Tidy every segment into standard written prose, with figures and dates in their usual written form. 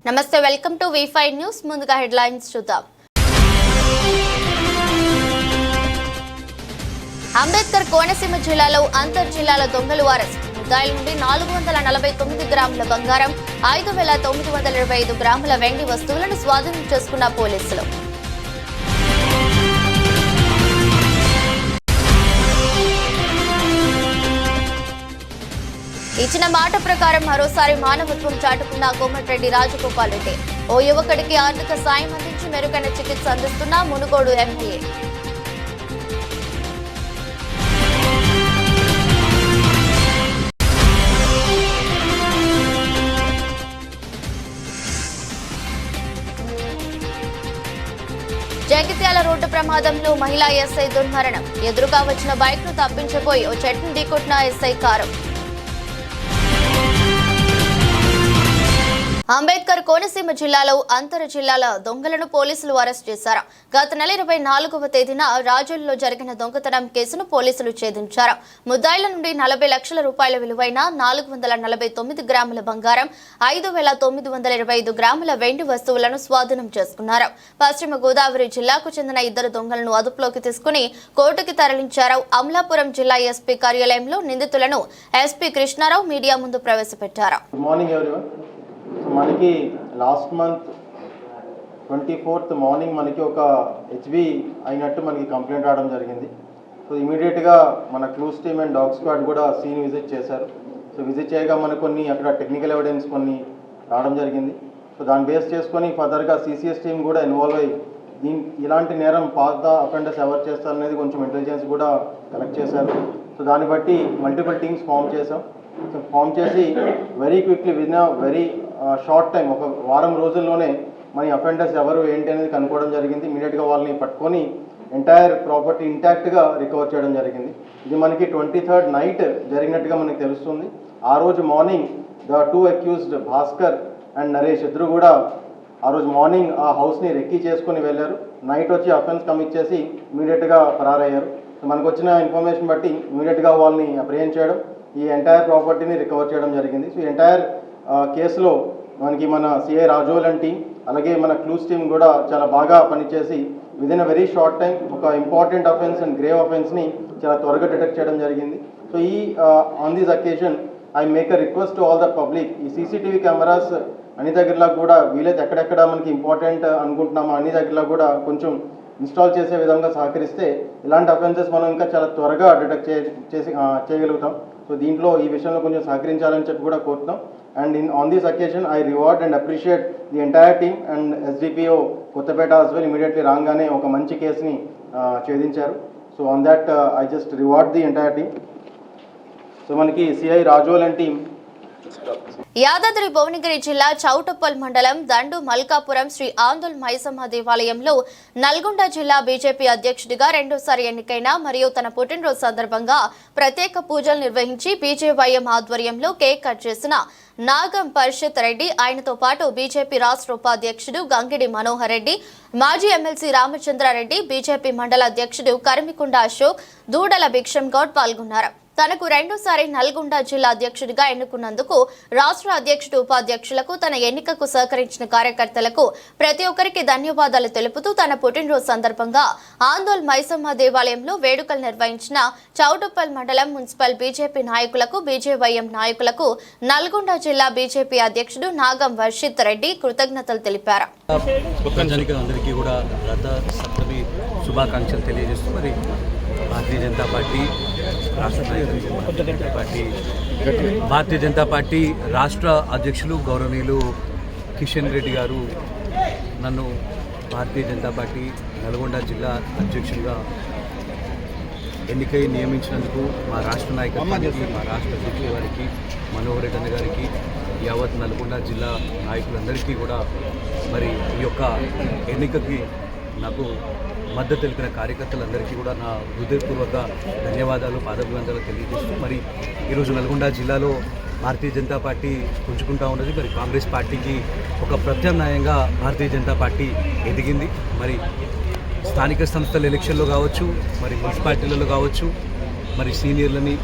నమస్తే, welcome to V5 news. ముందుగా headlines చూద్దాం. అంబేద్కర్ కోనసీమ జిల్లాలో అంతర్ జిల్లాల దొంగలు అరెస్ట్. ముద్దాయిల నుండి 449 గ్రాముల బంగారం, 5,925 గ్రాముల వెండి వస్తువులను స్వాధీనం చేసుకున్న పోలీసులు. ఇచ్చిన మాట ప్రకారం మరోసారి మానవత్వం చాటుకున్న కోమటిరెడ్డి రాజగోపాల్ రెడ్డి. ఓ యువకుడికి ఆర్థిక సాయం అందించి మెరుగైన చికిత్స అందిస్తున్న మునుగోడు ఎమ్మెల్యే. జగిత్యాల రోడ్డు ప్రమాదంలో మహిళా ఎస్ఐ దుర్మరణం. ఎదురుగా వచ్చిన బైక్ ను తప్పించబోయి ఓ చెట్టును ఢీకొట్టిన ఎస్ఐ కారు. అంబేద్కర్ కోనసీమ జిల్లాలో అంతర్ జిల్లాల దొంగలను పోలీసులు అరెస్ట్ చేశారు. గత నెల 24వ తేదీన రాజుల్లో జరిగిన దొంగతనం కేసును పోలీసులు ఛేదించారు. ముద్దాయిల నుండి 40 లక్షల రూపాయల విలువైన 449 గ్రాముల బంగారం, 5,925 గ్రాముల వెండి వస్తువులను స్వాధీనం చేసుకున్నారు. పశ్చిమ గోదావరి జిల్లాకు చెందిన 2 దొంగలను అదుపులోకి తీసుకుని కోర్టుకి తరలించారు. అమలాపురం జిల్లా ఎస్పీ కార్యాలయంలో నిందితులను ఎస్పీ కృష్ణారావు మీడియా ముందు ప్రవేశపెట్టారు. మనకి లాస్ట్ మంత్ 24th మార్నింగ్ మనకి ఒక హెచ్బి అయినట్టు మనకి కంప్లైంట్ రావడం జరిగింది. సో ఇమీడియట్గా మన clues team and dog squad కూడా సీన్ విజిట్ చేశారు. సో విజిట్ చేయగా మనకు కొన్ని అక్కడ టెక్నికల్ ఎవిడెన్స్ కొన్ని రావడం జరిగింది. సో దాన్ని బేస్ చేసుకొని ఫర్దర్గా సిసిఎస్ టీమ్ కూడా ఇన్వాల్వ్ అయ్యి ఇలాంటి నేరం పాత అఫెండర్స్ ఎవరు చేస్తారనేది కొంచెం ఇంటెలిజెన్స్ కూడా కలెక్ట్ చేశారు. సో దాన్ని బట్టి మల్టిపుల్ టీమ్స్ ఫామ్ చేసాం. సో ఫామ్ చేసి very quickly with very short time, ఒక వారం రోజుల్లోనే మన అఫెండర్స్ ఎవరు ఏంటి అనేది కనుక్కోవడం జరిగింది. ఇమీడియట్గా వాళ్ళని పట్టుకొని ఎంటైర్ ప్రాపర్టీ ఇంటాక్ట్గా రికవర్ చేయడం జరిగింది. ఇది మనకి 23rd నైట్ జరిగినట్టుగా మనకి తెలుస్తుంది. ఆ రోజు morning the 2 accused Bhaskar and Naresh ఇద్దరు కూడా ఆ రోజు మార్నింగ్ ఆ హౌస్ని రెక్కీ చేసుకుని వెళ్ళారు. నైట్ వచ్చి అఫెన్స్ కమిట్ చేసి ఇమీడియట్గా ఫరారయ్యారు. మనకు వచ్చిన ఇన్ఫర్మేషన్ బట్టి ఇమీడియట్గా వాళ్ళని అప్రిహెండ్ చేయడం, ఈ ఎంటైర్ ప్రాపర్టీని రికవర్ చేయడం జరిగింది. సో ఎంటైర్ కేసులో మనకి మన సిఐ రాజోలన్ టీం అలాగే మన క్లూస్ టీం కూడా చాలా బాగా పనిచేసి within a very short time ఒక ఇంపార్టెంట్ అఫెన్స్ అండ్ గ్రేవ్ అఫెన్స్ని చాలా త్వరగా డిటెక్ట్ చేయడం జరిగింది. సో ఈ on this occasion I make a request to all the public, ఈ సీసీటీవీ కెమెరాస్ అన్ని దగ్గరలో కూడా వీలైతే ఎక్కడెక్కడ మనకి ఇంపార్టెంట్ అనుకుంటున్నామో అన్ని దగ్గరలో కూడా కొంచెం ఇన్స్టాల్ చేసే విధంగా సహకరిస్తే ఇలాంటి అఫెన్సెస్ మనం ఇంకా చాలా త్వరగా డిటెక్ట్ చేయగలుగుతాం. సో దీంట్లో ఈ విషయంలో కొంచెం సహకరించాలని చెప్పి కూడా కోరుతున్నాం. And on this occasion, I reward and appreciate the entire team and SDPO Kottapeta as well. Immediately రాగానే ఒక మంచి కేసుని ఛేదించారు. So on that, I just reward the entire team. So మనకి సిఐ రాజోలన్ టీం. యాదాద్రి భువనగిరి జిల్లా చౌటుప్పల్ మండలం దండు మల్కాపురం శ్రీ ఆందోల్ మైసమ్మ దేవాలయంలో నల్గొండ జిల్లా బీజేపీ అధ్యక్షుడిగా రెండోసారి ఎన్నికైన మరియు తన పుట్టినరోజు సందర్భంగా ప్రత్యేక పూజలు నిర్వహించి బీజేవైఎం ఆధ్వర్యంలో కేక్ కట్ చేసిన నాగం పరిషత్ రెడ్డి, ఆయనతో పాటు బీజేపీ రాష్ట్ర ఉపాధ్యక్షుడు గంగిడి మనోహర్ రెడ్డి, మాజీ ఎమ్మెల్సీ రామచంద్రారెడ్డి, బీజేపీ మండల అధ్యక్షుడు కరిమికుండ అశోక్, దూడల భిక్షం గౌడ్ పాల్గొన్నారు. తనకు రెండోసారి నల్గొండ జిల్లా అధ్యక్షుడిగా ఎన్నుకున్నందుకు రాష్ట్ర అధ్యక్షుడు ఉపాధ్యక్షులకు, తన ఎన్నికకు సహకరించిన కార్యకర్తలకు ప్రతి ఒక్కరికి ధన్యవాదాలు తెలుపుతూ తన పుట్టినరోజు సందర్భంగా ఆందోల్ మైసమ్మ దేవాలయంలో వేడుకలు నిర్వహించిన చౌటుప్పల్ మండలం మున్సిపల్ బీజేపీ నాయకులకు, బీజేవైఎం నాయకులకు నల్గొండ జిల్లా బీజేపీ అధ్యక్షుడు నాగం వర్షిత్ రెడ్డి కృతజ్ఞతలు తెలిపారు. భారతీయ జనతా పార్టీ రాష్ట్ర అధ్యక్షులు గౌరవనీయులు కిషన్ రెడ్డి గారు నన్ను భారతీయ జనతా పార్టీ నల్గొండ జిల్లా అధ్యక్షులుగా ఎన్నికై నియమించినందుకు మా రాష్ట్ర నాయకత్వానికి, మా రాష్ట్ర అధ్యక్షుల గారికి, మనోహర్ రెడ్డి అన్న గారికి, యావత్ నల్గొండ జిల్లా నాయకులందరికీ కూడా మరి ఈ యొక్క ఎన్నికకి నాకు మద్దతు తెలిపిన కార్యకర్తలందరికీ కూడా నా హృదయపూర్వక ధన్యవాదాలు, పాదాభివందనాలు తెలియజేస్తూ మరి ఈరోజు నల్గొండ జిల్లాలో భారతీయ జనతా పార్టీ పుంజుకుంటూ ఉన్నది. మరి కాంగ్రెస్ పార్టీకి ఒక ప్రత్యామ్నాయంగా భారతీయ జనతా పార్టీ ఎదిగింది. మరి స్థానిక సంస్థల ఎలక్షన్లో కావచ్చు, మరి మున్సిపాలిటీలలో కావచ్చు, మరి సీనియర్లని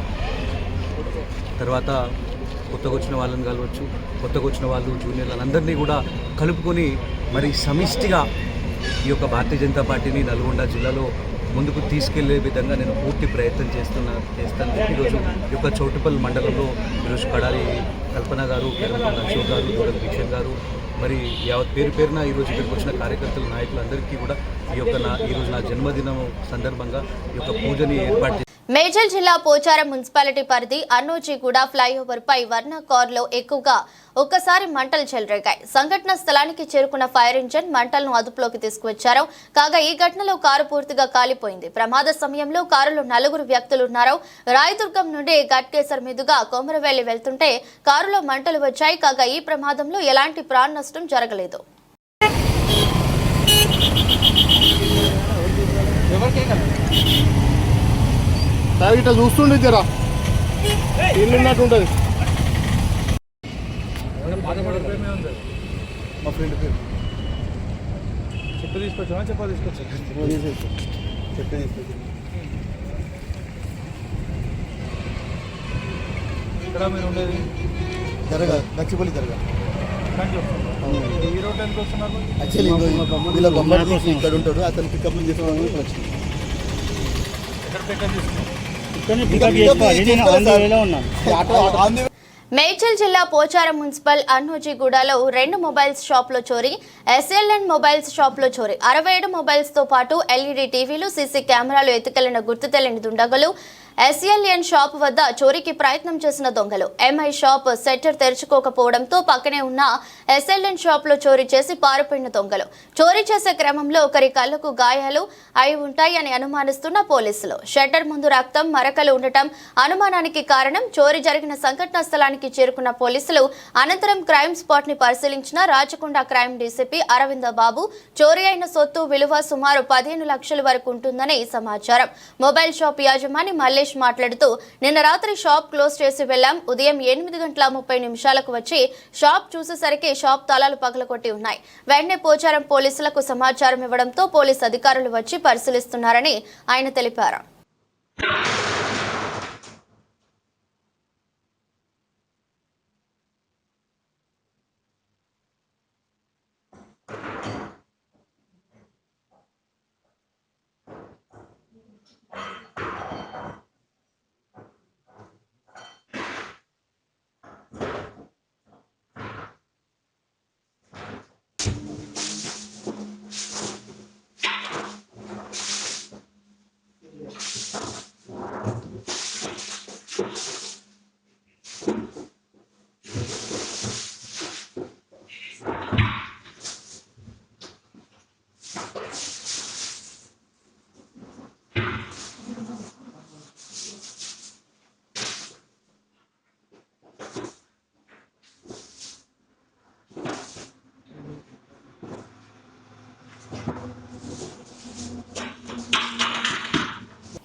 తర్వాత కొత్తగా వచ్చిన వాళ్ళని కలవచ్చు, కొత్తగా వచ్చిన వాళ్ళు జూనియర్లందరినీ కూడా కలుపుకొని మరి సమిష్టిగా ఈ యొక్క భారతీయ జనతా పార్టీని నల్గొండ జిల్లాలో ముందుకు తీసుకెళ్లే విధంగా నేను పూర్తి ప్రయత్నం చేస్తాను. ఈరోజు ఈ యొక్క చౌటుపల్లి మండలంలో ఈరోజు కడాలి కల్పన గారు, పెరమల అశోక్ గారు, దూరం కిషన్ గారు, మరి యావత్ పేరున ఈరోజు ఇక్కడికి వచ్చిన కార్యకర్తలు, నాయకులందరికీ కూడా ఈరోజు నా జన్మదినం సందర్భంగా ఈ యొక్క పూజని ఏర్పాటు చేసి మేడ్చల్ జిల్లా పోచారం మున్సిపాలిటీ పరిధి అన్నోజీగూడ ఫ్లైఓవర్ పై వర్ణ కారులో ఎక్కువగా ఒక్కసారి మంటలు చెలరేగాయి. సంఘటన స్థలానికి చేరుకున్న ఫైర్ ఇంజిన్ మంటలను అదుపులోకి తీసుకువచ్చారు. కాగా ఈ ఘటనలో కారు పూర్తిగా కాలిపోయింది. ప్రమాద సమయంలో కారులో 4 వ్యక్తులు ఉన్నారు. రాయదుర్గం నుండి గట్కేసర్ మీదుగా కొమరవెల్లి వెళ్తుంటే కారులో మంటలు వచ్చాయి. కాగా ఈ ప్రమాదంలో ఎలాంటి ప్రాణ నష్టం జరగలేదు. ఇట్లా చూస్తుండే జరా ఇల్లున్నట్టు ఉంటుంది. మా ఫ్రెండ్ పేరు చెప్పు తీసుకొచ్చా తీసుకొచ్చా చెప్పి తీసుకొచ్చి ఇక్కడ మీరు ఉండేది జరగా నచ్చిపల్లి జరగా ఈ రోడ్ ఎందుకు వస్తున్నారు? యాక్చువల్లీ వీళ్ళ బొమ్మ ఇక్కడ ఉంటాడు, అతను పికప్ చేసుకోవడానికి వచ్చింది. మేడ్చల్ జిల్లా పోచారం మున్సిపల్ అన్నోజీగూడలో 2 మొబైల్స్ షాప్లో చోరీ, SLN మొబైల్స్ షాప్లో చోరీ. 67 మొబైల్స్తో పాటు LED టీవీలు, CC కెమెరాలు ఎత్తుకెళ్లిన గుర్తు తెలియని దుండగులు. SLN షాప్ వద్ద చోరీకి ప్రయత్నం చేసిన దొంగలు. MI షాప్ సెట్టర్ తెరుచుకోకపోవడంతో పక్కనే ఉన్న SLN షాప్లో చోరీ చేసి పారిపోయిన దొంగలు. చోరీ చేసే క్రమంలో ఒకరి కళ్ళకు గాయాలు అయి ఉంటాయని అనుమానిస్తున్న పోలీసులు. షట్టర్ ముందు రక్తం మరకలు ఉండటం అనుమానానికి కారణం. చోరీ జరిగిన సంఘటనా స్థలానికి చేరుకున్న పోలీసులు అనంతరం క్రైమ్ స్పాట్ ని పరిశీలించిన రాచకొండ క్రైమ్ డీసీపీ అరవింద బాబు చోరీ అయిన సొత్తు విలువ సుమారు 15 లక్షల వరకు ఉంటుందని సమాచారం. మొబైల్ షాప్ యాజమాని మల్లేష్ మాట్లాడుతూ, నిన్న రాత్రి షాప్ క్లోజ్ చేసి వెళ్లాం. ఉదయం 8:30 వచ్చి షాప్ చూసేసరికి షాప్ తాళాలు పగలగొట్టి ఉన్నాయి. వెంటనే పోచారం పోలీసులకు సమాచారం ఇవ్వడంతో పోలీసు అధికారులు వచ్చి పరిశీలిస్తున్నారని ఆయన తెలిపారు.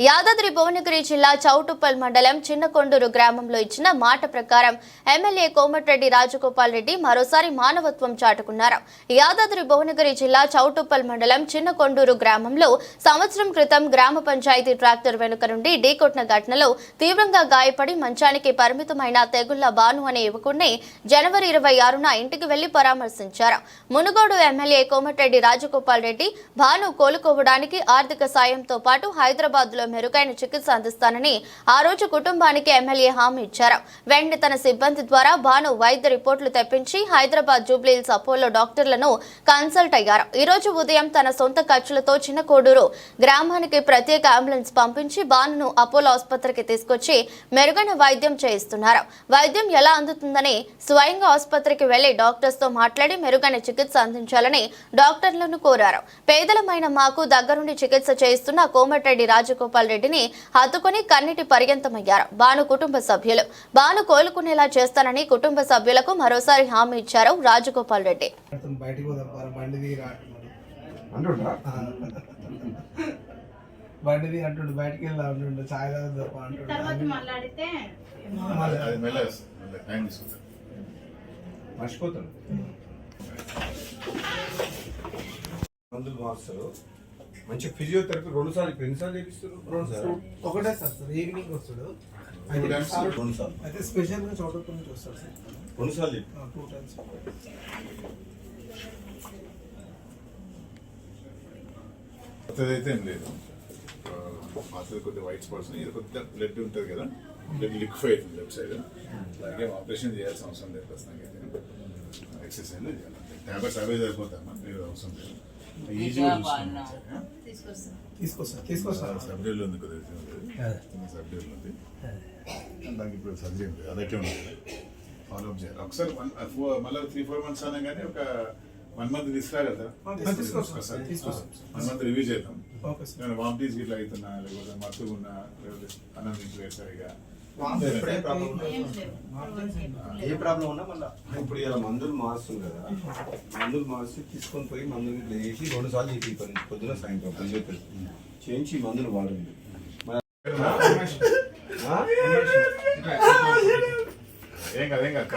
యాదాద్రి భువనగిరి జిల్లా చౌటుప్పల్ మండలం చిన్నకొండూరు గ్రామంలో ఇచ్చిన మాట ప్రకారం ఎమ్మెల్యే కోమటిరెడ్డి రాజగోపాల్ రెడ్డి మరోసారి మానవత్వం చాటుకున్నారు. యాదాద్రి భువనగిరి జిల్లా చౌటుప్పల్ మండలం చిన్నకొండూరు గ్రామంలో సంవత్సరం క్రితం గ్రామ పంచాయతీ ట్రాక్టర్ వెనుక నుండి ఢీకొట్టిన ఘటనలో తీవ్రంగా గాయపడి మంచానికి పరిమితమైన తెగుళ్ల బాను అనే యువకుడిని జనవరి 26న ఇంటికి వెళ్లి పరామర్శించారు. మునుగోడు ఎమ్మెల్యే కోమటిరెడ్డి రాజగోపాల్ రెడ్డి భాను కోలుకోవడానికి ఆర్థిక సాయంతో పాటు హైదరాబాద్ లో మెరుగైన చికిత్స అందిస్తానని ఆ రోజు కుటుంబానికి ఎమ్మెల్యే హామీ ఇచ్చారు. వెంటనే తన సిబ్బంది ద్వారా భాను వైద్య రిపోర్టులు తెప్పించి హైదరాబాద్ జూబ్లీహిల్స్ అపోలో డాక్టర్లను కన్సల్ట్ అయ్యారు. ఈ రోజు ఉదయం తన సొంత ఖర్చులతో చిన్నకోడూరు గ్రామానికి ప్రత్యేక అంబులెన్స్ పంపించి భానును అపోలో ఆసుపత్రికి తీసుకొచ్చి మెరుగైన వైద్యం చేయిస్తున్నారు. వైద్యం ఎలా అందుతుందని స్వయంగా ఆసుపత్రికి వెళ్లి డాక్టర్స్ తో మాట్లాడి మెరుగైన చికిత్స అందించాలని డాక్టర్లను కోరారు. పేదలమైన మాకు దగ్గరుండి చికిత్స చేయిస్తున్న కోమటిరెడ్డి రాజగోపాల్ రెడ్డిని హత్తుకొని కన్నీటి పర్యంతమయ్యారు భాను కుటుంబ సభ్యులు. భాను కోలుకునేలా చేస్తానని కుటుంబ సభ్యులకు మరోసారి హామీ ఇచ్చారు రాజగోపాల్ రెడ్డి. బండిది అంటుండు బయటికి వెళ్ళా ఉంటుండు చాయ్ మర్చిపోతాడు. మందులు మారుస్తారు. మంచి ఫిజియోథెరపీ 2 సార్లు ఎన్నిసార్లు చేపిస్తారు? 2 సార్లు. ఒకటే సార్ ఈవినింగ్ వస్తాడు. అయితే స్పెషల్గా చోటప్పటి నుంచి వస్తారు సార్. 2 times. కొత్తదైతే ఏం లేదు. పాతది కొద్దిగా వైట్ స్పాట్స్, ఇది కొద్దిగా బ్లడ్ ఉంటుంది కదా, బ్లడ్ లిక్విడ్ అవుతుంది లెఫ్ట్ సైడ్. అలాగే ఆపరేషన్ చేయాల్సిన అవసరం లేదు ప్రస్తుతానికి అయితే. ఎక్సర్సైజ్ చేయాలి, ట్యాబ్లెట్స్ అవే సరిపోతామా, మీరు అవసరం లేదు. ఈజీగా తీసుకొస్తాను. సబ్డ్యూల్ ఉంది కొద్దిగా, సబ్డ్యూల్ ఉంది దానికి ఇప్పుడు సర్జరీ ఉంది, అదైతే ఉంది. ఫాలోఅప్ చేయాలి ఒకసారి. మళ్ళీ 3-4 months అన్నా కానీ ఒక 1 month తీసుకురాగలరా? 1 month రివ్యూ చేద్దాం. వామిటీస్ ఇట్లా అవుతున్నా, లేకపోతే మత్తుగా ఉన్నా, లేకపోతే అన్నం తింటూ సరిగా ఏ ప్రాబ్లం ఉన్నా మళ్ళీ ఇప్పుడు ఇలా మందులు మారుస్తుంది కదా, మందులు మార్చి తీసుకొని పోయి మందులు ఇట్లా చేసి 2 సార్లు చేసి పొద్దున సాయంత్రం అని చెప్పి చేయించి మందులు వాడండి. ఏం కాదు, ఏం కాదు.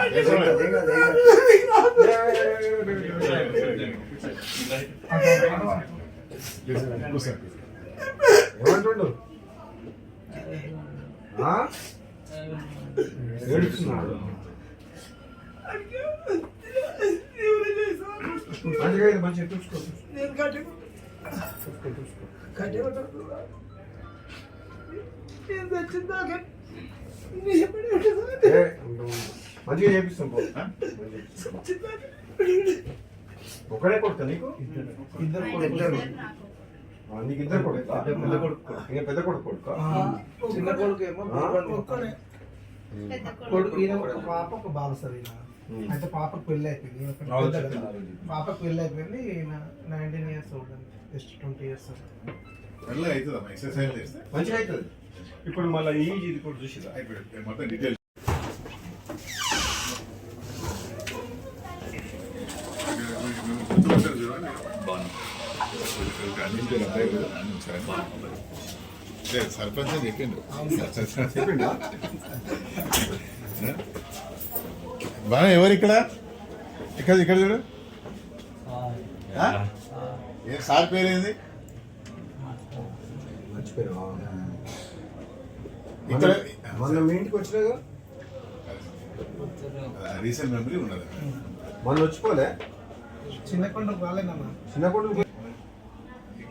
ఏమంటుండు? ఏడుస్తున్నాడు. మంచిగా చూసుకో. మంచిగా చేపిస్తాం. ఒకడే కొడుతా నీకు? నీకు 2 కొడుతా? ఇంకా పెద్ద కొడుకు కొడుకా? చిన్న కొడుకు ఏమో పాప ఒక బాబు సార్. ఈయన అంటే పాపకు పెళ్ళి అయిపోయింది. పాపకు పెళ్ళి అయిపోయింది. ఈయన 19 years ఓల్డ్ అండి, జస్ట్ 20 years. అవుతుందమ్మా ఎక్సర్సైజ్ చేస్తే మంచిగా అవుతుంది. ఇప్పుడు మళ్ళీ ఈజీ ఇది కూడా చూసిరా మొత్తం డీటెయిల్స్. సర్పంచ్ చెప్పిండు బాగా. ఎవరు ఇక్కడ ఇక్కడ ఇక్కడ చూడు. ఏ సార్ పేరేంది? మర్చిపోయావా? ఇక్కడ మొన్న మీ ఇంటికి వచ్చినాగా, రీసెంట్ మెమరీ ఉన్నది. మొన్న వచ్చిపోలే? చిన్న కొండకు రాలేనమ్మా. చిన్న కొడుకు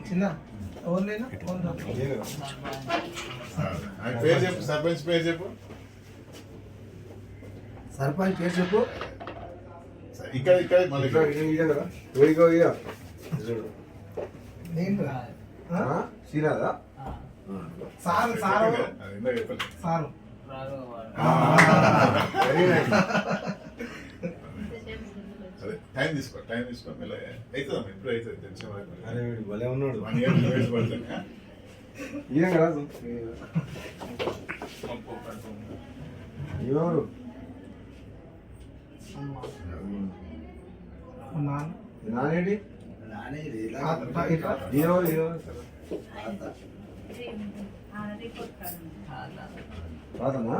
చిన్న ఎవరినైనా పేరు చెప్పు, సర్పంచ్ పేరు చెప్పు. సర్పంచ్ పేరు చెప్పు. ఇక్కడ ఇక్కడ మళ్ళీ కదా వేడిగా శ్రీనాథా? Sir sir sir. Very nice. Time తీసుకో మళ్ళీ అవుతుందమ్మా, ఇప్పుడు అవుతుంది తెలిసిన అరే భలే ఉన్నాడు. 1 year వయసు పడుతుంది. ఈయన రాదు ఎవరు? నానేటి రాదన్నా?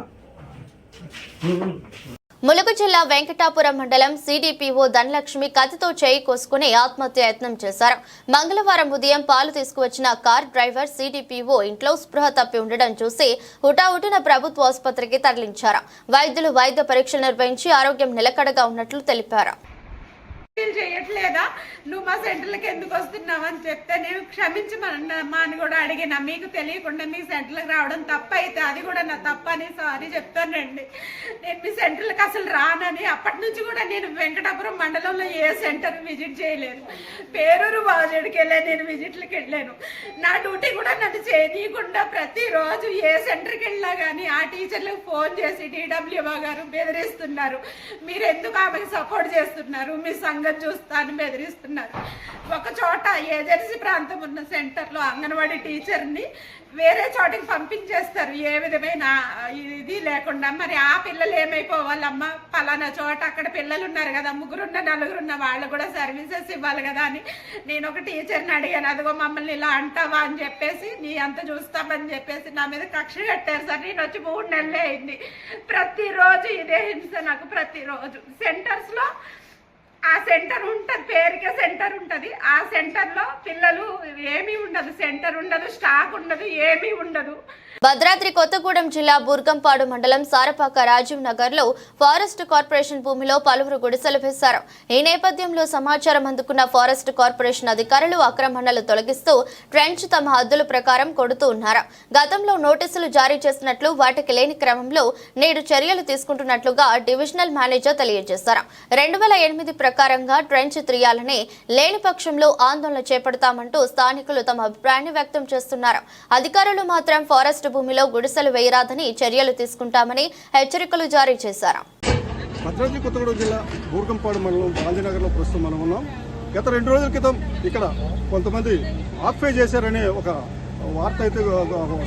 ములుగు జిల్లా వెంకటాపురం మండలం సిడిపిఓ ధనలక్ష్మి కత్తితో చేయి కోసుకుని ఆత్మహత్య యత్నం చేశారు. మంగళవారం ఉదయం పాలు తీసుకువచ్చిన కార్ డ్రైవర్ సిడిపిఓ ఇంట్లో స్పృహ తప్పి ఉండడం చూసి హుటాహుటిన ప్రభుత్వ ఆసుపత్రికి తరలించారు. వైద్యులు వైద్య పరీక్షలు నిర్వహించి ఆరోగ్యం నిలకడగా ఉన్నట్లు తెలిపారు. చేయట్లేదా, నువ్వు మా సెంటర్లకు ఎందుకు వస్తున్నావు అని చెప్తే నేను క్షమించమన్నా అని కూడా అడిగినా. మీకు తెలియకుండా మీ సెంటర్లకు రావడం తప్ప అయితే అది కూడా నా తప్ప అని సారీ చెప్తానండి. నేను మీ సెంటర్లకు అసలు రానని అప్పటి నుంచి కూడా నేను వెంకటాపురం మండలంలో ఏ సెంటర్ విజిట్ చేయలేదు. పేరూరు బాజుడికి వెళ్ళాను, నేను విజిట్లకు వెళ్ళాను. నా డ్యూటీ కూడా నన్ను చేయనీయకుండా ప్రతిరోజు ఏ సెంటర్కి వెళ్ళినా కానీ ఆ టీచర్లకు ఫోన్ చేసి DWO గారు బెదిరిస్తున్నారు. మీరు ఎందుకు ఆమెకు సపోర్ట్ చేస్తున్నారు, మీ సంగతి చూస్తాను బెదిరిస్తున్నారు. ఒక చోట ఏజెన్సీ ప్రాంతం ఉన్న సెంటర్లో అంగన్వాడీ టీచర్ని వేరే చోటికి పంపించేస్తారు ఏ విధమైన ఇది లేకుండా. మరి ఆ పిల్లలు ఏమైపోవాలమ్మా? పలానా చోట అక్కడ పిల్లలు ఉన్నారు కదా, 3 4 వాళ్ళు కూడా సర్వీసెస్ ఇవ్వాలి కదా అని నేను ఒక టీచర్ని అడిగాను. అదిగో మమ్మల్ని ఇలా అంటావా అని చెప్పేసి, నీ అంత చూస్తామని చెప్పేసి నా మీద కక్ష కట్టారు సార్. నేను వచ్చి 3 నెలలే అయింది. ప్రతిరోజు ఇదే హింస నాకు. ప్రతిరోజు సెంటర్స్లో ఆ సెంటర్ ఉంటుంది, పేరుకే సెంటర్ ఉంటుంది. ఆ సెంటర్లో పిల్లలు ఏమీ ఉండదు, సెంటర్ ఉండదు, స్టాక్ ఉండదు, ఏమీ ఉండదు. భద్రాద్రి కొత్తగూడెం జిల్లా బూర్గంపాడు మండలం సారపాక రాజీవ్ నగర్ లో ఫారెస్ట్ కార్పొరేషన్ భూమిలో పలువురు గుడిసెలు వేశారు. ఈ నేపథ్యంలో సమాచారం అందుకున్న ఫారెస్ట్ కార్పొరేషన్ అధికారులు ఆక్రమణలు తొలగిస్తూ ట్రెంచ్ తమ హద్దుల ప్రకారం కొడుతూ ఉన్నారు. గతంలో నోటీసులు జారీ చేసినట్లు వాటికి లేని క్రమంలో నేడు చర్యలు తీసుకుంటున్నట్లుగా డివిజనల్ మేనేజర్ తెలియజేశారు. 2008 ప్రకారంగా ట్రెంచ్ తీయాలని లేని పక్షంలో ఆందోళన చేపడతామంటూ స్థానికులు తమ అభిప్రాయాన్ని వ్యక్తం చేస్తున్నారు. అధికారులు మాత్రం ఫారెస్ట్ భూమిలో గుడిసెలు వేయరాదని చర్యలు తీసుకుంటామని హెచ్చరికలు జారీ చేశారు. భద్రాద్రి కొత్తగూడెం జిల్లా బూర్గంపాడు మండలం గాంధీనగర్లో ప్రస్తుతం మనం ఉన్నాం. గత 2 రోజుల క్రితం ఇక్కడ కొంతమంది ఆక్యుపై చేశారనే ఒక వార్త అయితే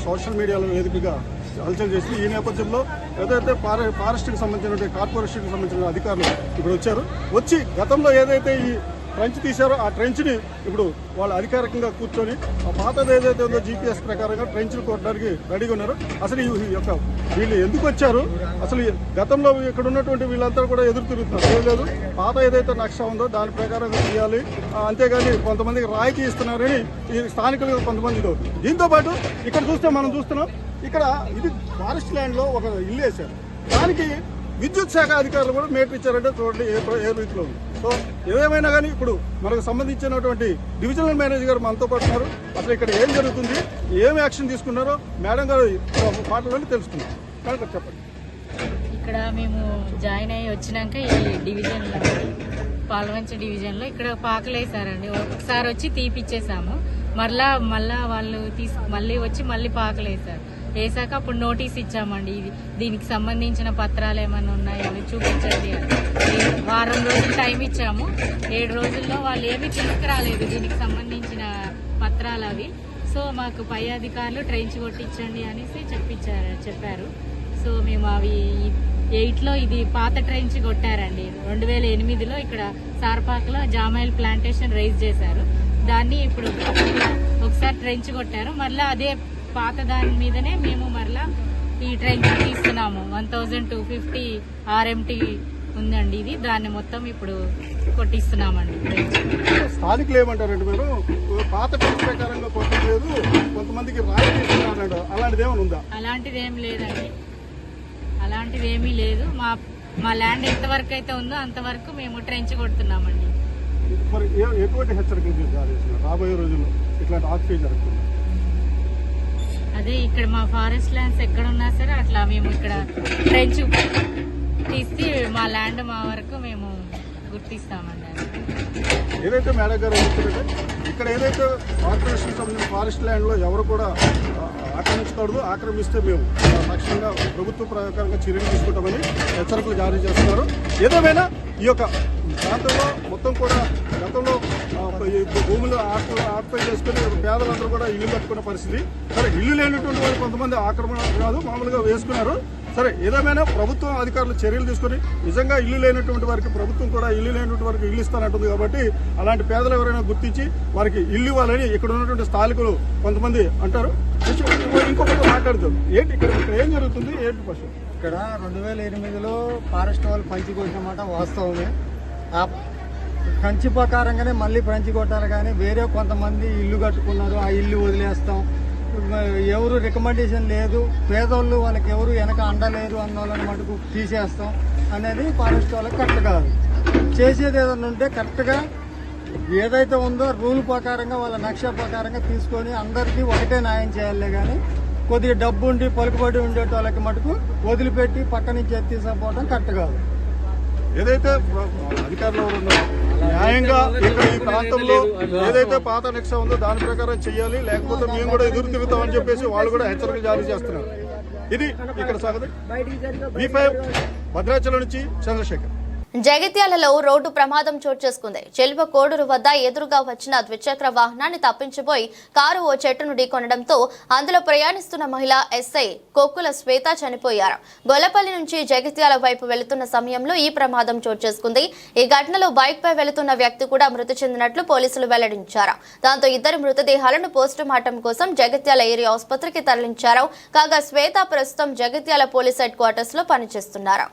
సోషల్ మీడియాలో వేదికగా హల్చల్ చేసి ఈ నేపథ్యంలో ఏదైతే ఫారెస్ట్కి సంబంధించిన కార్పొరేషన్కి సంబంధించిన అధికారులు ఇప్పుడు వచ్చి గతంలో ఏదైతే ఈ ట్రెంచ్ తీశారో ఆ ట్రెంచ్ని ఇప్పుడు వాళ్ళు అధికారికంగా కూర్చొని ఆ పాతది ఏదైతే ఉందో జీపీఎస్ ప్రకారంగా ట్రెంచ్లు కొట్టడానికి రెడీగా ఉన్నారు. అసలు ఈ యొక్క వీళ్ళు ఎందుకు వచ్చారు, అసలు గతంలో ఇక్కడ ఉన్నటువంటి వీళ్ళంతా కూడా ఎదురు తిరుగుతున్నారు. ఏం లేదు, పాత ఏదైతే నక్ష ఉందో దాని ప్రకారంగా తీయాలి, అంతేగాని కొంతమందికి రాయితీ ఇస్తున్నారని ఈ స్థానికులు కొంతమంది. దీంతో పాటు ఇక్కడ మనం చూస్తున్నాం, ఇక్కడ ఇది ఫారెస్ట్ ల్యాండ్లో ఒక ఇల్లు వేశారు. దానికి విద్యుత్ శాఖ అధికారులు కూడా మేటర్ ఇచ్చారంటే చూడండి ఏ రీతిలో ఉంది. సో ఏదేమైనా కానీ ఇప్పుడు మనకు సంబంధించినటువంటి డివిజనల్ మేనేజర్ గారు మనతో పాటు ఉన్నారు. అసలు ఇక్కడ ఏం జరుగుతుంది, ఏం యాక్షన్ తీసుకున్నారో మేడం గారు మాటలను తెలుసుకున్నాం. కనుక చెప్పండి. ఇక్కడ మేము జాయిన్ అయ్యి వచ్చినాక ఈ డివిజన్లో పాల్వంచ డివిజన్లో ఇక్కడ పాకలేసారండి. ఒకసారి వచ్చి తీపిచ్చేసాము, మళ్ళా వాళ్ళు మళ్ళీ వచ్చి మళ్ళీ పాకలేసారు. వేసాక అప్పుడు నోటీస్ ఇచ్చామండి, దీనికి సంబంధించిన పత్రాలు ఏమైనా ఉన్నాయని చూపించండి అని. వారం రోజులు టైం ఇచ్చాము. 7 రోజుల్లో వాళ్ళు ఏమీ తీసుకురాలేదు దీనికి సంబంధించిన పత్రాలు అవి. సో మాకు పై అధికారులు ట్రెంచ్ కొట్టించండి అనేసి చెప్పారు. సో మేము అవి 8లో ఇది పాత ట్రెంచ్ కొట్టారండి. 2008లో ఇక్కడ సార్పాక్లో జామాయిల్ ప్లాంటేషన్ రైజ్ చేశారు. దాన్ని ఇప్పుడు ఒకసారి ట్రెంచ్ కొట్టారు. మళ్ళీ అదే పాత దాని మీదనే మేము మరలా ఈ ట్రెంచ్ తీస్తున్నాము. 1250 RMT ఉందండి ఇది. దాన్ని మొత్తం ఇప్పుడు కొట్టిస్తున్నామండి. స్థానికులు ఏమంటారంటే మీరు పాత ట్రెంచ్ ప్రకారంగా కొట్టలేదు, కొంతమందికి రాయితీ ఇస్తున్నారంట, అలాంటిది ఏమైనా ఉందా? అలాంటిది ఏం లేదండి, అలాంటిది ఏమీ లేదు. మా ల్యాండ్ ఎంతవరకు అయితే ఉందో అంతవరకు మేము ట్రెంచ్ కొడుతున్నామండి. మరి ఎటువంటి హెచ్చరికలు జారీ చేస్తున్నారు రాబోయే రోజుల్లో ఇట్లాంటి ఆక్యుపై జరుగుతుంది? అదే ఇక్కడ మా ఫారెస్ట్ ల్యాండ్స్ ఎక్కడ ఉన్నా సరే అట్లా మేము ఇక్కడ ట్రెంచ్ తీసి మా ల్యాండ్ మా వరకు మేము గుర్తిస్తామండి. ఏదైతే మేడం గారు చెప్తున్నారంటే ఇక్కడ ఏదైతే కార్పొరేషన్ సంబంధించిన ఫారెస్ట్ ల్యాండ్లో ఎవరు కూడా ఆక్రమించకూడదు, ఆక్రమిస్తే మేము తక్షణంగా ప్రభుత్వ ప్రకారంగా చర్యలు తీసుకుంటామని హెచ్చరికలు జారీ చేస్తున్నారు. ఏదేమైనా ఈ యొక్క ప్రాంతంలో మొత్తం కూడా గతంలో భూములు ఆక్యుపై చేసుకుని పేదలందరూ కూడా ఇల్లు కట్టుకున్న పరిస్థితి. సరే, ఇల్లు లేనటువంటి వారు కొంతమంది ఆక్రమణ కాదు మామూలుగా వేసుకున్నారు. సరే, ఏదేమైనా ప్రభుత్వం అధికారులు చర్యలు తీసుకుని నిజంగా ఇల్లు లేనటువంటి వారికి ప్రభుత్వం కూడా ఇల్లు లేనటువంటి వారికి ఇల్లు ఇస్తానంటుంది. కాబట్టి అలాంటి పేదలు ఎవరైనా గుర్తించి వారికి ఇల్లు ఇవ్వాలని ఇక్కడ ఉన్నటువంటి స్థానికులు కొంతమంది అంటారు. ఇంకొకటి మాట్లాడుతారు. ఏంటి ఇక్కడ ఏం జరుగుతుంది, ఏంటి పశు? ఇక్కడ 2008లో ఫారెస్ట్ వాళ్ళు పంచి కొట్టినమాట వాస్తవమే. ఆ కంచి ప్రకారంగానే మళ్ళీ పంచి కొట్టాలి, కానీ వేరే కొంతమంది ఇల్లు కట్టుకున్నారు, ఆ ఇల్లు వదిలేస్తాం, ఎవరు రికమెండేషన్ లేదు, పేదోళ్ళు వాళ్ళకి ఎవరు వెనక అండలేరు అన్నోళ్ళని మటుకు తీసేస్తాం అనేది ఫారెస్ట్ వాళ్ళకి కరెక్ట్ కాదు. చేసేది ఏదైనా ఉంటే కరెక్ట్గా ఏదైతే ఉందో రూల్ ప్రకారంగా వాళ్ళ నక్ష ప్రకారంగా తీసుకొని అందరికీ ఒకటే న్యాయం చేయాలి. కానీ కొద్దిగా డబ్బు ఉండి పలుకుబడి ఉండే వాళ్ళకి మటుకు వదిలిపెట్టి పక్క నుంచి తీసుకుపోవడం కరెక్ట్ కాదు. ఏదైతే అధికారులు ఉన్నారో న్యాయంగా ఇక్కడ ఈ ప్రాంతంలో ఏదైతే పాత నక్ష ఉందో దాని ప్రకారం చెయ్యాలి, లేకపోతే మేము కూడా ఎదురు తిరుగుతామని చెప్పేసి వాళ్ళు కూడా హెచ్చరికలు జారీ చేస్తున్నారు. ఇది ఇక్కడ సాగదు. V5 భద్రాచలం నుంచి చంద్రశేఖర్. జగిత్యాలలో రోడ్డు ప్రమాదం చోటు చేసుకుంది. చెల్వ కోడూరు వద్ద ఎదురుగా వచ్చిన ద్విచక్ర వాహనాన్ని తప్పించిపోయి కారు ఓ చెట్టును ఢీకొనడంతో అందులో ప్రయాణిస్తున్న మహిళ ఎస్ఐ కొక్కుల శ్వేత చనిపోయారు. గొల్లపల్లి నుంచి జగిత్యాల వైపు వెళుతున్న సమయంలో ఈ ప్రమాదం చోటు చేసుకుంది. ఈ ఘటనలో బైక్ పై వెళుతున్న వ్యక్తి కూడా మృతి చెందినట్లు పోలీసులు వెల్లడించారు. దాంతో ఇద్దరు మృతదేహాలను పోస్టుమార్టం కోసం జగిత్యాల ఏరియా ఆసుపత్రికి తరలించారు. కాగా శ్వేత ప్రస్తుతం జగిత్యాల పోలీస్ హెడ్ క్వార్టర్స్ లో పనిచేస్తున్నారు.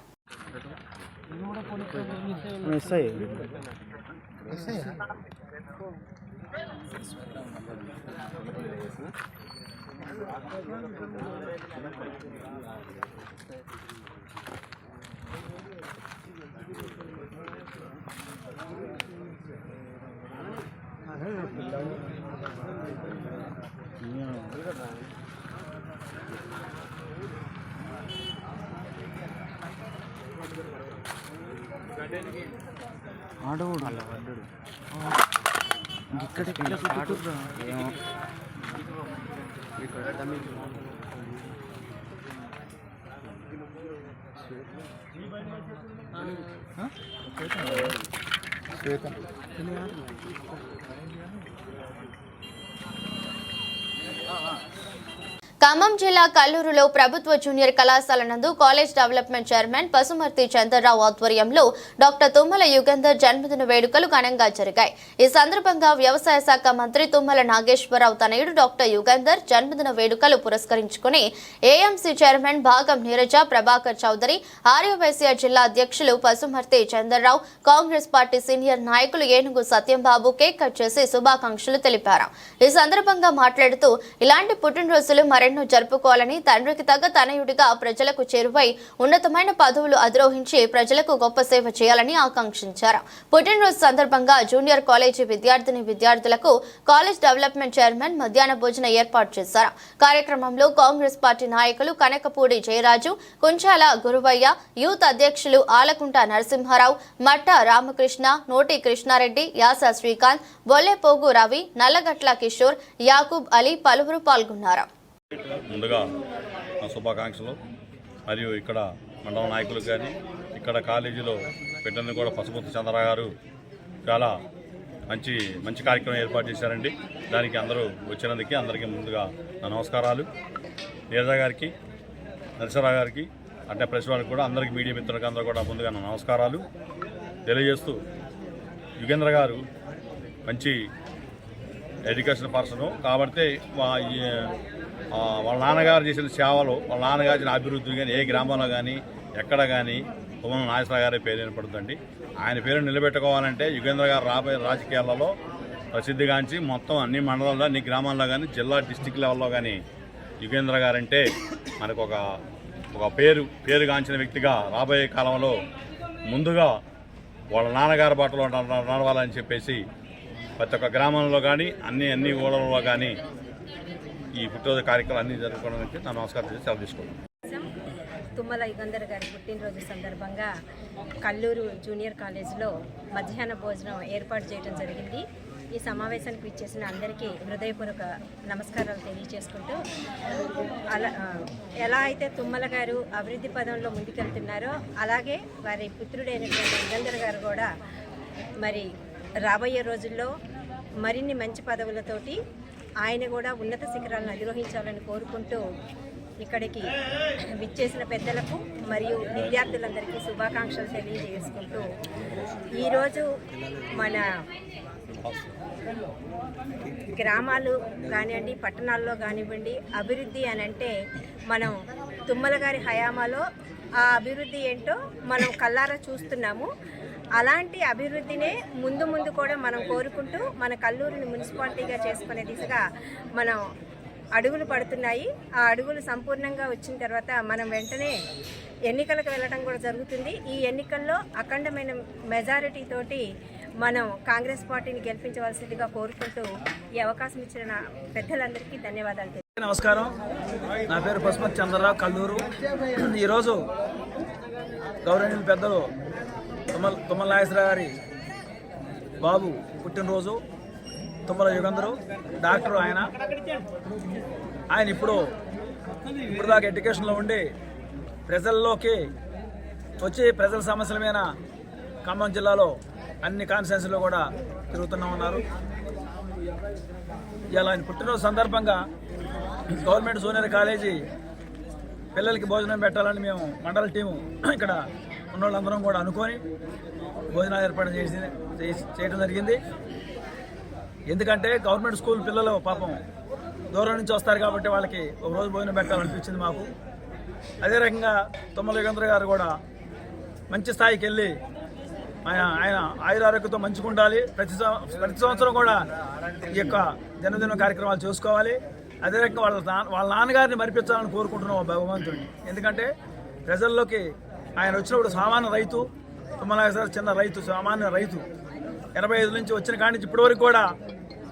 ఖమ్మం జిల్లా కల్లూరులో ప్రభుత్వ జూనియర్ కళాశాల నందు college development chairman Pasumarthi Chandra Rao ఆధ్వర్యంలో డాక్టర్ తుమ్మల యుగంధర్ జన్మదిన వేడుకలు ఘనంగా జరిగాయి. ఈ సందర్భంగా వ్యవసాయ శాఖ మంత్రి తుమ్మల నాగేశ్వరరావు తనయుడు డాక్టర్ యుగంధర్ జన్మదిన వేడుకలు పురస్కరించుకుని ఏఎంసీ చైర్మన్ భాగం నీరజ, ప్రభాకర్ చౌదరి, ఆర్యవైశ్య జిల్లా అధ్యక్షులు పసుమర్తి చంద్రరావు, కాంగ్రెస్ పార్టీ సీనియర్ నాయకులు ఏనుగు సత్యంబాబు కేక్ కట్ చేసి శుభాకాంక్షలు తెలిపారు. ఈ సందర్భంగా మాట్లాడుతూ ఇలాంటి పుట్టినరోజులు మరెన్నో జరుపుకోవాలని, తండ్రికి తగ్గ తనయుడిగా ప్రజలకు చేరువై ఉన్నతమైన పదవులు అధిరోహించి ప్రజలకు గొప్ప సేవ చేయాలని ఆకాంక్షించారు. పుట్టినరోజు సందర్భంగా జూనియర్ కాలేజీ విద్యార్థులకు కాలేజ్ డెవలప్మెంట్ చైర్మన్ మధ్యాహ్న భోజన ఏర్పాటు చేశారు. కార్యక్రమంలో కాంగ్రెస్ పార్టీ నాయకులు కనకపూడి జయరాజు, కుంచాల గురువయ్య, యూత్ అధ్యక్షులు ఆలకుంట నరసింహారావు, మట్ట రామకృష్ణ, నోటి కృష్ణారెడ్డి, యాస శ్రీకాంత్, బొల్లెపోగు రవి, నల్లగట్ల కిషోర్, యాకూబ్ అలీ పలువురు పాల్గొన్నారు. ముందుగా నా శుభాకాంక్షలు. మరియు ఇక్కడ మండల నాయకులకు కానీ ఇక్కడ కాలేజీలో పెట్టినందుకు కూడా పసుమర్తి చంద్రరావు గారు చాలా మంచి కార్యక్రమం ఏర్పాటు చేశారండి. దానికి అందరూ వచ్చినందుకు అందరికీ ముందుగా నా నమస్కారాలు. నీరజ గారికి, నరసరావు గారికి, అంటే ప్రెస్ వారికి కూడా అందరికీ మీడియా మిత్రులకు అందరూ కూడా ముందుగా నా నమస్కారాలు తెలియజేస్తూ, యుగేంద్ర గారు మంచి ఎడ్యుకేషన్ పర్సను కాబట్టి వాళ్ళ నాన్నగారు చేసిన సేవలు, వాళ్ళ నాన్నగారు చేసిన అభివృద్ధి కానీ ఏ గ్రామంలో కానీ ఎక్కడ కానీ తుమ్మల నాగేశ్వరరావు గారి పేరు వినపడుతుంది. ఆయన పేరు నిలబెట్టుకోవాలంటే యుగేంద్ర గారు రాబోయే రాజకీయాలలో ప్రసిద్ధిగాంచి మొత్తం అన్ని మండలాల్లో, అన్ని గ్రామాల్లో కానీ, జిల్లా డిస్టిక్ లెవెల్లో కానీ యుగేంద్ర గారంటే మనకు ఒక పేరుగాంచిన వ్యక్తిగా రాబోయే కాలంలో ముందుగా వాళ్ళ నాన్నగారి బాటలో నడవాలని చెప్పేసి ప్రతి ఒక్క గ్రామంలో కానీ అన్ని ఊళ్ళలో కానీ ఈ పుట్టినరోజు కార్యక్రమాలు అన్నీ జరుపుకోవడానికి నా నమస్కారం చేసి సెలవు తీసుకుంటాను. తుమ్మల యుగంధర్ గారి పుట్టినరోజు సందర్భంగా కల్లూరు జూనియర్ కాలేజీలో మధ్యాహ్న భోజనం ఏర్పాటు చేయడం జరిగింది. ఈ సమావేశానికి ఇచ్చేసిన అందరికీ హృదయపూర్వక నమస్కారాలు తెలియజేసుకుంటూ, ఎలా అయితే తుమ్మల గారు అభివృద్ధి పదంలో ముందుకెళ్తున్నారో అలాగే వారి పుత్రుడైనటువంటి యుగంధర్ గారు కూడా మరి రాబోయే రోజుల్లో మరిన్ని మంచి పదవులతోటి ఆయన కూడా ఉన్నత శిఖరాలను అధిరోహించాలని కోరుకుంటూ ఇక్కడికి విచ్చేసిన పెద్దలకు మరియు విద్యార్థులందరికీ శుభాకాంక్షలు తెలియజేసుకుంటూ, ఈరోజు మన గ్రామాలు కానివ్వండి, పట్టణాల్లో కానివ్వండి, అభివృద్ధి అని అంటే మనం తుమ్మల గారి హయామాలో ఆ అభివృద్ధి ఏంటో మనం కళ్ళారా చూస్తున్నాము. అలాంటి అభివృద్ధినే ముందు కూడా మనం కోరుకుంటూ మన కల్లూరుని మున్సిపాలిటీగా చేసుకునే దిశగా మనం అడుగులు పడుతున్నాయి. ఆ అడుగులు సంపూర్ణంగా వచ్చిన తర్వాత మనం వెంటనే ఎన్నికలకు వెళ్ళడం కూడా జరుగుతుంది. ఈ ఎన్నికల్లో అఖండమైన మెజారిటీ తోటి మనం కాంగ్రెస్ పార్టీని గెలిపించవలసిందిగా కోరుకుంటూ ఈ అవకాశం ఇచ్చిన పెద్దలందరికీ ధన్యవాదాలు. నమస్కారం. నా పేరు పసుమర్తి చంద్రరావు, కల్లూరు. ఈరోజు గౌరవనీయులు పెద్దలు తుమ్మల నాగేశ్వరరావు గారి బాబు పుట్టినరోజు. తుమ్మల యుగంధరు డాక్టర్. ఆయన ఇప్పుడు దాకా ఎడ్యుకేషన్లో ఉండి ప్రజల్లోకి వచ్చి ప్రజల సమస్యల మీద ఖమ్మం జిల్లాలో అన్ని కాన్స్టిట్యున్సీలో కూడా తిరుగుతూనే ఉన్నారు. ఇలా ఆయన పుట్టినరోజు సందర్భంగా గవర్నమెంట్ జూనియర్ కాలేజీ పిల్లలకి భోజనం పెట్టాలని మేము మండల టీము ఇక్కడ ఉన్న వాళ్ళందరం కూడా అనుకొని భోజనాలు ఏర్పాటు చేయడం జరిగింది. ఎందుకంటే గవర్నమెంట్ స్కూల్ పిల్లలు పాపం దూరం నుంచి వస్తారు కాబట్టి వాళ్ళకి ఒక రోజు భోజనం పెట్టాలనిపించింది మాకు. అదే రకంగా తుమ్మల యుగంధర్ గారు కూడా మంచి స్థాయికి వెళ్ళి ఆయన ఆయురారోగ్యంతో మంచిగా ఉండాలి. ప్రతి సంవత్సరం కూడా ఈ యొక్క జన్మదిన కార్యక్రమాలు చూసుకోవాలి. అదే రకంగా వాళ్ళ నాన్నగారిని మరిపించాలని కోరుకుంటున్నాం భగవంతుడిని. ఎందుకంటే ప్రజల్లోకి ఆయన వచ్చినప్పుడు సామాన్య రైతు, తుమ్మలగారు చిన్న రైతు, సామాన్య రైతు. 85 నుంచి వచ్చిన కాడి నుంచి ఇప్పటివరకు కూడా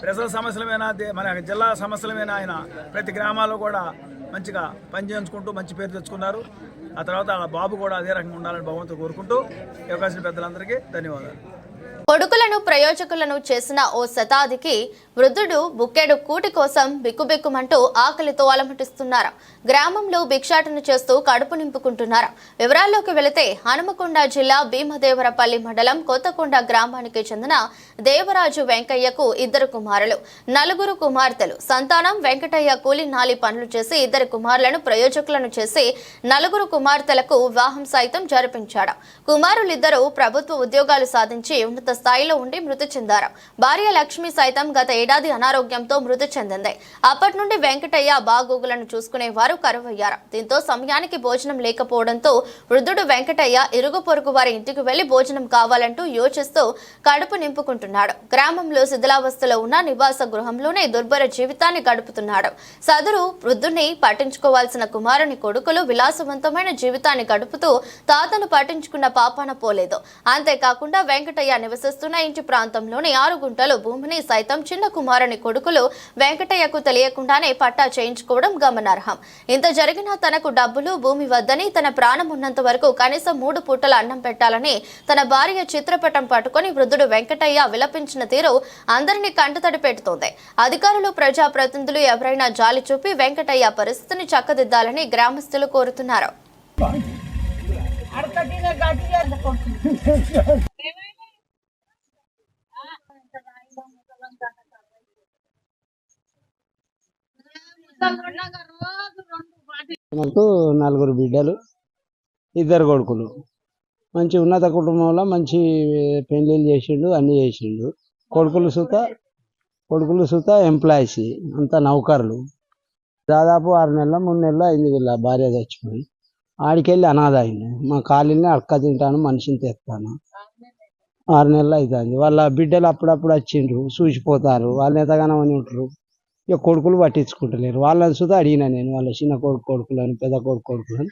ప్రజల సమస్యలమైనా మన జిల్లా సమస్యలమైనా ఆయన ప్రతి గ్రామాల్లో కూడా మంచిగా పనిచేయించుకుంటూ మంచి పేరు తెచ్చుకున్నారు. ఆ తర్వాత ఆ బాబు కూడా అదే రకంగా ఉండాలని భగవంతుడు కోరుకుంటూ ఈ అవకాశం పెద్దలందరికీ ధన్యవాదాలు. కొడుకులను ప్రయోజకులను చేసిన ఓ శతాధికి వృద్ధుడు బుక్కెడు కూటి కోసం బిక్కుబిక్కుమంటూ ఆకలితో అలమటిస్తున్నారు. గ్రామంలో భిక్షాటన చేస్తూ కడుపు నింపుకుంటున్నారు. వివరాల్లోకి వెళితే హనుమకొండ జిల్లా భీమదేవరపల్లి మండలం కొత్తకొండ గ్రామానికి చెందిన దేవరాజు వెంకయ్యకు 2 కుమారులు, 4 కుమార్తెలు. సంతానం వెంకటయ్య కూలి నాలి పనులు చేసి 2 కుమారులను ప్రయోజకులను చేసి 4 కుమార్తెలకు వివాహం సైతం జరిపించాడు. కుమారులిద్దరూ ప్రభుత్వ ఉద్యోగాలు సాధించి ఉన్నత స్థాయిలో ఉండి మృతి చెందారు. భార్య లక్ష్మి సైతం గత ఏడాది అనారోగ్యంతో మృతి చెందింది. అప్పటి నుండి వెంకటయ్య బాగోగులను చూసుకునేవారు కరువయ్యారు. దీంతో సమయానికి భోజనం లేకపోవడంతో వృద్ధుడు వెంకటయ్య ఇరుగు పొరుగు వారి ఇంటికి వెళ్లి భోజనం కావాలంటూ యోచిస్తూ కడుపు నింపుకుంటున్నాడు. గ్రామంలో శిథిలావస్థలో ఉన్న నివాస గృహంలోనే దుర్భర జీవితాన్ని గడుపుతున్నాడు. సదరు వృద్ధుని పట్టించుకోవాల్సిన కుమారుని కొడుకులు విలాసవంతమైన జీవితాన్ని గడుపుతూ తాతను పట్టించుకున్న పాపాన పోలేదు. అంతేకాకుండా వెంకటయ్య నివసిస్తున్న ఇంటి ప్రాంతంలోని 6 గుంటలు భూమిని సైతం చిన్న కుమారుని కొడుకులు వెంకటయ్యకు తెలియకుండానే పట్టా చేయించుకోవడం గమనార్హం. ఇంత జరిగినా తనకు డబ్బులు భూమి వద్దని, తన ప్రాణం ఉన్నంత వరకు కనీసం 3 పూటల అన్నం పెట్టాలని తన భార్య చిత్రపటం పట్టుకుని వృద్ధుడు వెంకటయ్య విలపించిన తీరు అందరినీ కంటతడి పెడుతోంది. అధికారులు, ప్రజాప్రతినిధులు ఎవరైనా జాలి చూపి వెంకటయ్య పరిస్థితిని చక్కదిద్దాలని గ్రామస్తులు కోరుతున్నారు. నాకు 4 బిడ్డలు, 2 కొడుకులు. మంచి ఉన్నత కుటుంబంలో మంచి పెళ్లిళ్ళు చేసిండు, అన్ని చేసిండు. కొడుకులు సుత ఎంప్లాయీస్, అంతా నౌకర్లు. దాదాపు 6 నెలలు 3 నెలలు అయింది వీళ్ళ భార్య చచ్చిపోయి. ఆడికెళ్ళి అనాథ అయింది. మా కాలనీని అడక తింటాను, మనిషిని తెస్తాను. 6 నెలలు అవుతుంది. వాళ్ళ బిడ్డలు అప్పుడప్పుడు వచ్చిండ్రు, చూసిపోతారు. వాళ్ళు ఎంతగానో అని ఉంటారు. ఇక కొడుకులు పట్టించుకుంటలేరు. వాళ్ళని సుతా అడిగినా నేను, వాళ్ళ చిన్న కొడుకులని, పెద్ద కొడుకులని.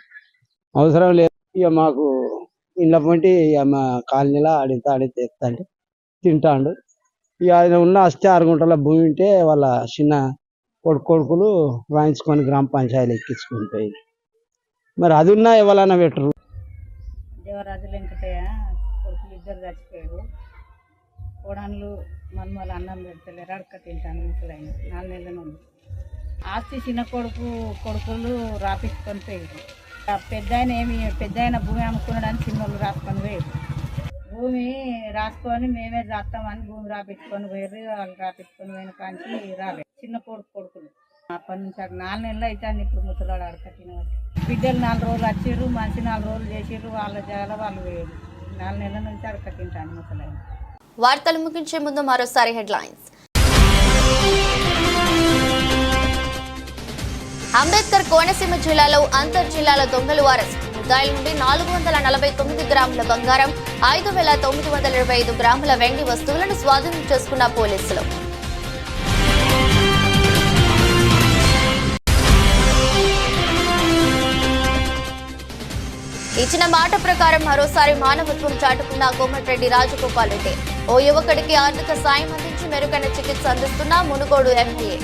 అవసరం లేదు, ఇక మాకు ఇంట్లో పంటి మా కాలనీలో ఆడితే తెస్తా తింటాడు. ఇక ఆయన ఉన్న అస్తే 6 గుంటల భూమి ఉంటే వాళ్ళ చిన్న కొడుకులు రాయించుకొని గ్రామ పంచాయతీలు ఎక్కించుకొని పోయి. మరి అది ఉన్నా ఎవరైనా పెట్టరు. దేవరాజు వెంకటయ్య కొడుకులు 2 చచ్చిపోయారు. కోడన్లు మన్మలు అన్నం పెడతలేరు, అడక తింటాను ముసలైన 4 నెలల నుండి. ఆస్తి చిన్న కొడుకులు రాపించుకొని పోయారు. పెద్ద ఆయన భూమి అమ్ముకున్నాడని చిన్నోళ్ళు రాసుకొని పోయారు. భూమి రాసుకొని మేమే రాస్తామని భూమి రాపించుకొని పోయారు. వాళ్ళు రాపించుకొని పోయిన కాంచి రాలేదు చిన్న కొడుకులు. అప్పటి నుంచి 4 నెలలు అవుతాను ఇప్పుడు ముసలాడు అడక తినవచ్చు. బిడ్డలు 4 రోజులు వచ్చారు, మనిషి 4 రోజులు చేసారు. వాళ్ళ జాగల వాళ్ళు పోయారు. 4 నెలల నుంచి అడక తింటాను ముసలాడు. వార్తలు ముగించే ముందు మరోసారి హెడ్లైన్స్. అంబేద్కర్ కోనసీమ జిల్లాలో అంతర్ జిల్లాల దొంగలు అరెస్ట్. ముద్దాయిల నుండి 449 గ్రాముల బంగారం, 5,925 గ్రాముల వెండి వస్తువులను స్వాధీనం చేసుకున్న పోలీసులు. ఇచ్చిన మాట ప్రకారం మరోసారి మానవత్వం చాటుకున్న కోమటిరెడ్డి రాజగోపాల్ రెడ్డి. ఓ యువకుడికి ఆర్థిక సాయం అందించి మెరుగైన చికిత్స అందిస్తున్న మునుగోడు ఎమ్మెల్యే.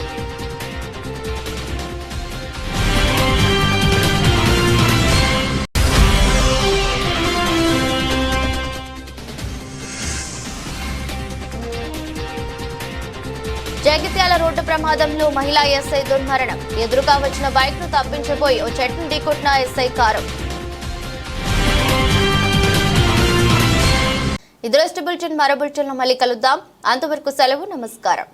జగిత్యాల రోడ్డు ప్రమాదంలో మహిళా ఎస్ఐ దుర్మరణం. ఎదురుగా వచ్చిన బైక్ ను తప్పించబోయి ఓ చెట్టును ఢీకొట్టిన ఎస్ఐ కారు. ఇది రోజు బులెటిన్. మరో బులెటిన్లో మళ్ళీ కలుద్దాం. అంతవరకు సెలవు. నమస్కారం.